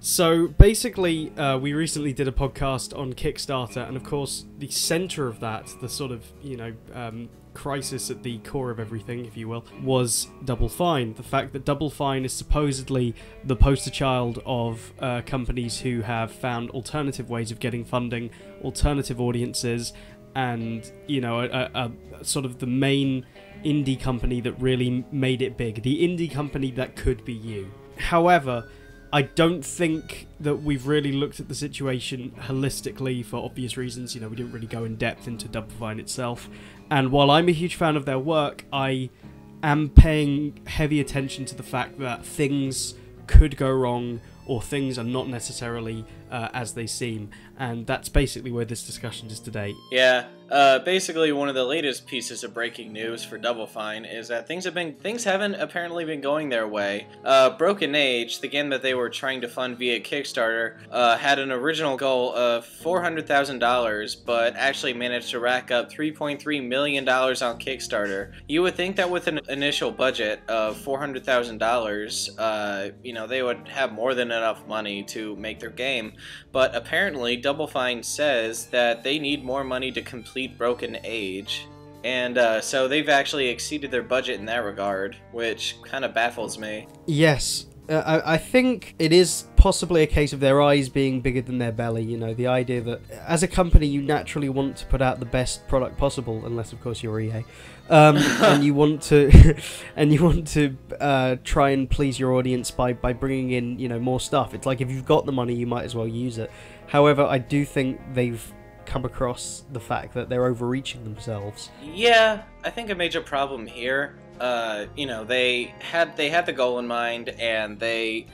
So basically, we recently did a podcast on Kickstarter, and of course, the center of that, the sort of, crisis at the core of everything, if you will, was Double Fine. The fact that Double Fine is supposedly the poster child of companies who have found alternative ways of getting funding, alternative audiences, and, a sort of the main indie company that really made it big. The indie company that could be you. However, I don't think that we've really looked at the situation holistically for obvious reasons. We didn't really go in depth into Double Fine itself. And while I'm a huge fan of their work, I am paying heavy attention to the fact that things could go wrong, or things are not necessarily as they seem. And that's basically where this discussion is today. Yeah, basically one of the latest pieces of breaking news for Double Fine is that things haven't apparently been going their way. Broken Age, the game that they were trying to fund via Kickstarter, had an original goal of $400,000, but actually managed to rack up $3.3 million on Kickstarter. You would think that with an initial budget of $400,000, they would have more than enough money to make their game, but apparently Double Fine says that they need more money to complete Broken Age, and so they've actually exceeded their budget in that regard, which kind of baffles me. Yes, I think it is possibly a case of their eyes being bigger than their belly. The idea that as a company you naturally want to put out the best product possible, unless of course you're EA, and you want to try and please your audience by bringing in more stuff. It's like, if you've got the money, you might as well use it. However, I do think they've come across the fact that they're overreaching themselves. Yeah, I think a major problem here, they had the goal in mind, and I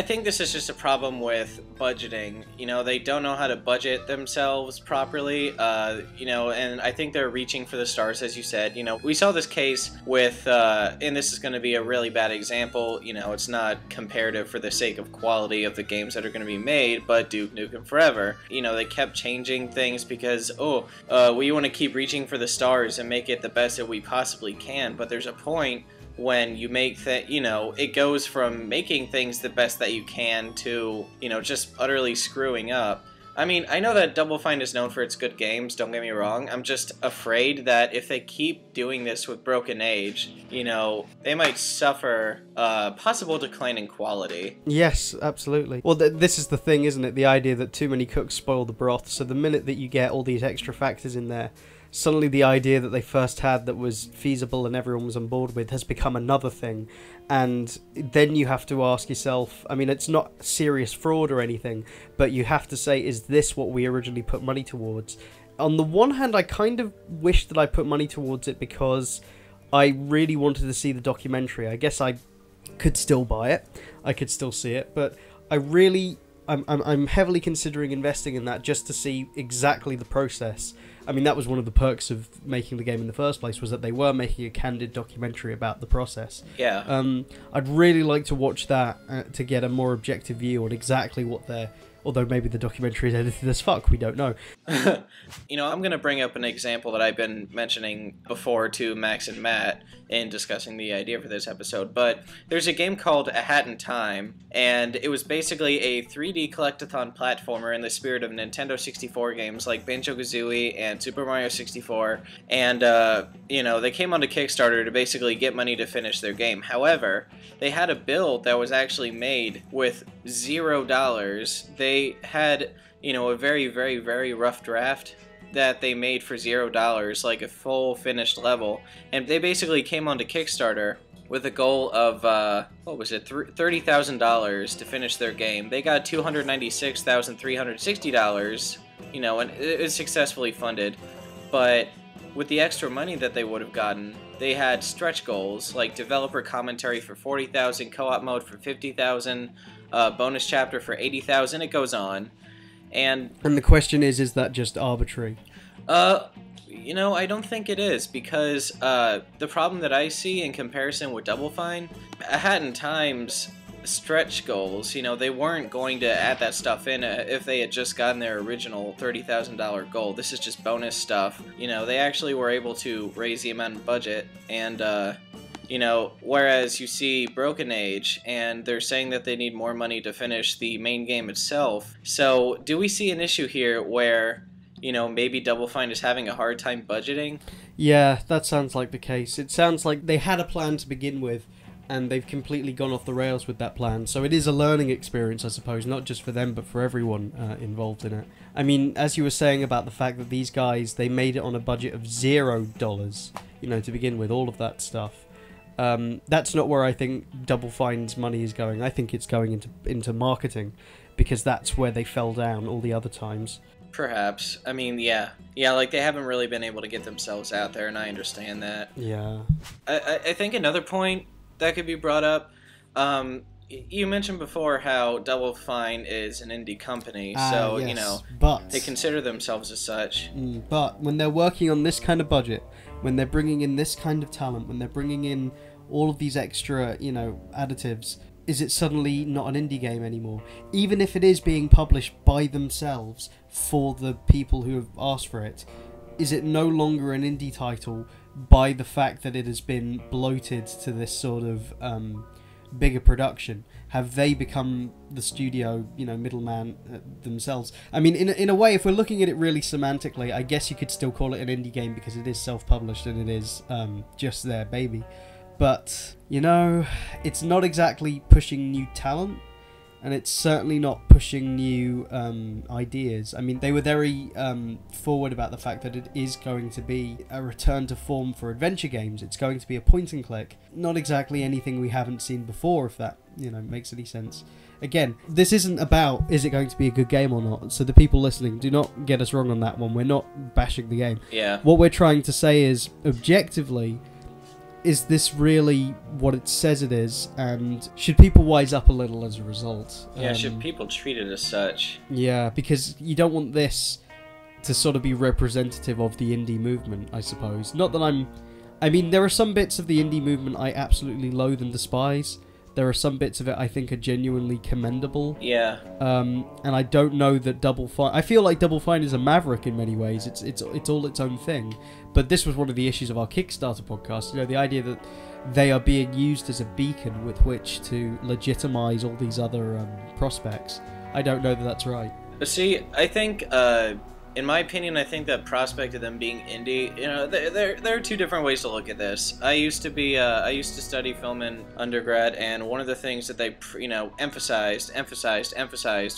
think this is just a problem with budgeting. They don't know how to budget themselves properly, and I think they're reaching for the stars, as you said. We saw this case with, and this is going to be a really bad example, it's not comparative for the sake of quality of the games that are going to be made, but Duke Nukem Forever. They kept changing things because, we want to keep reaching for the stars and make it the best that we possibly can, but there's a point when you make it goes from making things the best that you can to, just utterly screwing up. I mean, I know that Double Fine is known for its good games, don't get me wrong. I'm just afraid that if they keep doing this with Broken Age, they might suffer possible decline in quality. Yes, absolutely. Well, this is the thing, isn't it? The idea that too many cooks spoil the broth. So the minute that you get all these extra factors in there, suddenly the idea that they first had that was feasible and everyone was on board with has become another thing. And then you have to ask yourself, I mean, it's not serious fraud or anything, but you have to say, is this what we originally put money towards? On the one hand, I kind of wish that I put money towards it because I really wanted to see the documentary. I guess I could still buy it, I could still see it, but I'm heavily considering investing in that just to see exactly the process. I mean, that was one of the perks of making the game in the first place, was that they were making a candid documentary about the process. Yeah. I'd really like to watch that to get a more objective view on exactly what they're... Although maybe the documentary is edited as fuck, we don't know. I'm going to bring up an example that I've been mentioning before to Max and Matt in discussing the idea for this episode, but there's a game called A Hat in Time, and it was basically a 3D collectathon platformer in the spirit of Nintendo 64 games like Banjo-Kazooie and Super Mario 64, and, they came onto Kickstarter to basically get money to finish their game. However, they had a build that was actually made with $0. They had, a very, very, very rough draft that they made for $0, like a full finished level, and they basically came onto Kickstarter with a goal of, $30,000 to finish their game. They got $296,360, and it was successfully funded, but with the extra money that they would have gotten, they had stretch goals, like developer commentary for $40,000, co-op mode for $50,000, bonus chapter for $80,000, it goes on. And the question is that just arbitrary? I don't think it is, because the problem that I see in comparison with Double Fine, A Hat in Time's stretch goals, they weren't going to add that stuff in if they had just gotten their original $30,000 goal. This is just bonus stuff. They actually were able to raise the amount of budget, and Whereas you see Broken Age, and they're saying that they need more money to finish the main game itself. So do we see an issue here where, maybe Double Fine is having a hard time budgeting? Yeah, that sounds like the case. It sounds like they had a plan to begin with, and they've completely gone off the rails with that plan. So it is a learning experience, I suppose, not just for them, but for everyone involved in it. I mean, as you were saying about the fact that these guys, they made it on a budget of $0, to begin with, all of that stuff. That's not where I think Double Fine's money is going. I think it's going into marketing, because that's where they fell down all the other times. Perhaps. I mean, yeah, like they haven't really been able to get themselves out there, and I understand that. Yeah. I think another point that could be brought up, you mentioned before how Double Fine is an indie company, so, yes, but they consider themselves as such. But when they're working on this kind of budget, when they're bringing in this kind of talent, when they're bringing in all of these extra, additives, is it suddenly not an indie game anymore? Even if it is being published by themselves for the people who have asked for it, is it no longer an indie title by the fact that it has been bloated to this sort of bigger production? Have they become the studio, middleman themselves? I mean, in a way, if we're looking at it really semantically, I guess you could still call it an indie game because it is self-published and it is just their baby. But, it's not exactly pushing new talent, and it's certainly not pushing new ideas. I mean, they were very forward about the fact that it is going to be a return to form for adventure games. It's going to be a point and click. Not exactly anything we haven't seen before, if that, makes any sense. Again, this isn't about is it going to be a good game or not. So the people listening, do not get us wrong on that one. We're not bashing the game. Yeah. What we're trying to say is, objectively, is this really what it says it is, and should people wise up a little as a result? Yeah, should people treat it as such? Yeah, because you don't want this to sort of be representative of the indie movement, I suppose. Not that I mean, there are some bits of the indie movement I absolutely loathe and despise. There are some bits of it I think are genuinely commendable. Yeah. And I don't know that Double Fine... I feel like Double Fine is a maverick in many ways. It's all its own thing. But this was one of the issues of our Kickstarter podcast. The idea that they are being used as a beacon with which to legitimize all these other prospects. I don't know that that's right. See, I think... in my opinion, I think that prospect of them being indie, there are two different ways to look at this. I used to study film in undergrad, and one of the things that they, emphasized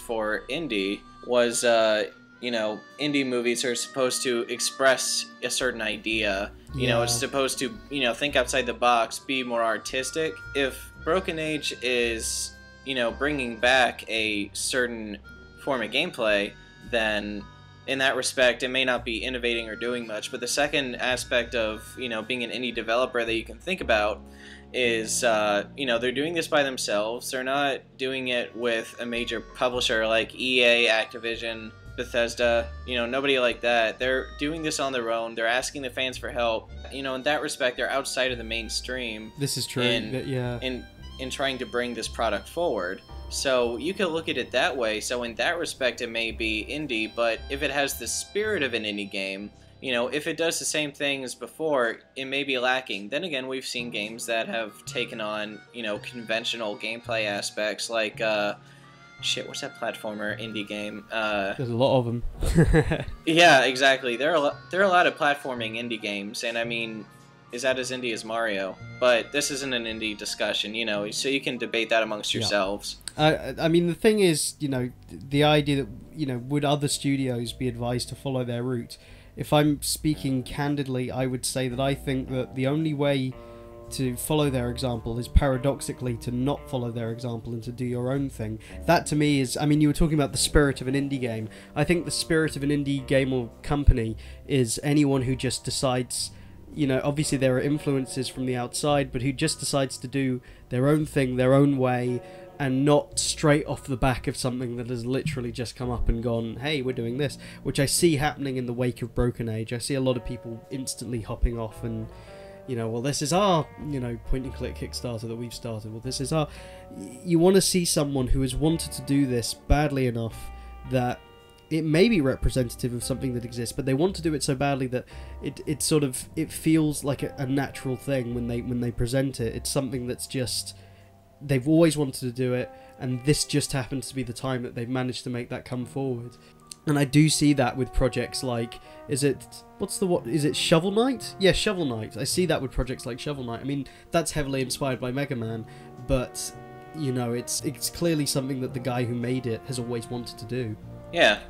for indie was, indie movies are supposed to express a certain idea. It's supposed to, think outside the box, be more artistic. If Broken Age is, bringing back a certain form of gameplay, then in that respect, it may not be innovating or doing much. But the second aspect of, being an indie developer that you can think about is, they're doing this by themselves. They're not doing it with a major publisher like EA, Activision, Bethesda, nobody like that. They're doing this on their own. They're asking the fans for help. In that respect, they're outside of the mainstream. This is true. In trying to bring this product forward. So you could look at it that way. So in that respect, it may be indie, but if it has the spirit of an indie game, if it does the same thing as before, it may be lacking. Then again, we've seen games that have taken on, conventional gameplay aspects like, what's that platformer indie game? There's a lot of them. Yeah, exactly. There are a lot of platforming indie games, and I mean, is that as indie as Mario? But this isn't an indie discussion, so you can debate that amongst yourselves. I mean, the thing is, the idea that, would other studios be advised to follow their route? If I'm speaking candidly, I would say that I think that the only way to follow their example is paradoxically to not follow their example and to do your own thing. That to me is, I mean, you were talking about the spirit of an indie game. I think the spirit of an indie game or company is anyone who just decides... obviously there are influences from the outside, but who just decides to do their own thing, their own way, and not straight off the back of something that has literally just come up and gone, hey, we're doing this, which I see happening in the wake of Broken Age. I see a lot of people instantly hopping off and, well, this is our, point-and-click Kickstarter that we've started. Well, this is our... You want to see someone who has wanted to do this badly enough that it may be representative of something that exists, but they want to do it so badly that it feels like a natural thing when they present it. It's something that's just, they've always wanted to do it, and this just happens to be the time that they've managed to make that come forward. And I do see that with projects like, is it Shovel Knight? Yeah, Shovel Knight. I see that with projects like Shovel Knight. I mean, that's heavily inspired by Mega Man, but, you know, it's clearly something that the guy who made it has always wanted to do. Yeah,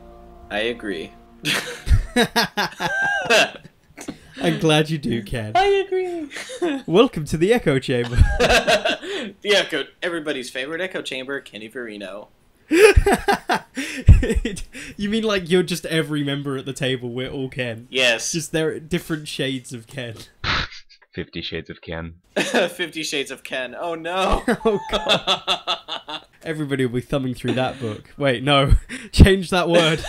I agree. I'm glad you do, Ken. I agree. Welcome to the Echo Chamber. The Echo, everybody's favorite Echo Chamber, Kenny Farino. You mean like you're just every member at the table, we're all Ken? Yes. Just there are different shades of Ken. 50 Shades of Ken. 50 Shades of Ken. Oh no. Oh god. Everybody will be thumbing through that book. Wait, no. Change that word.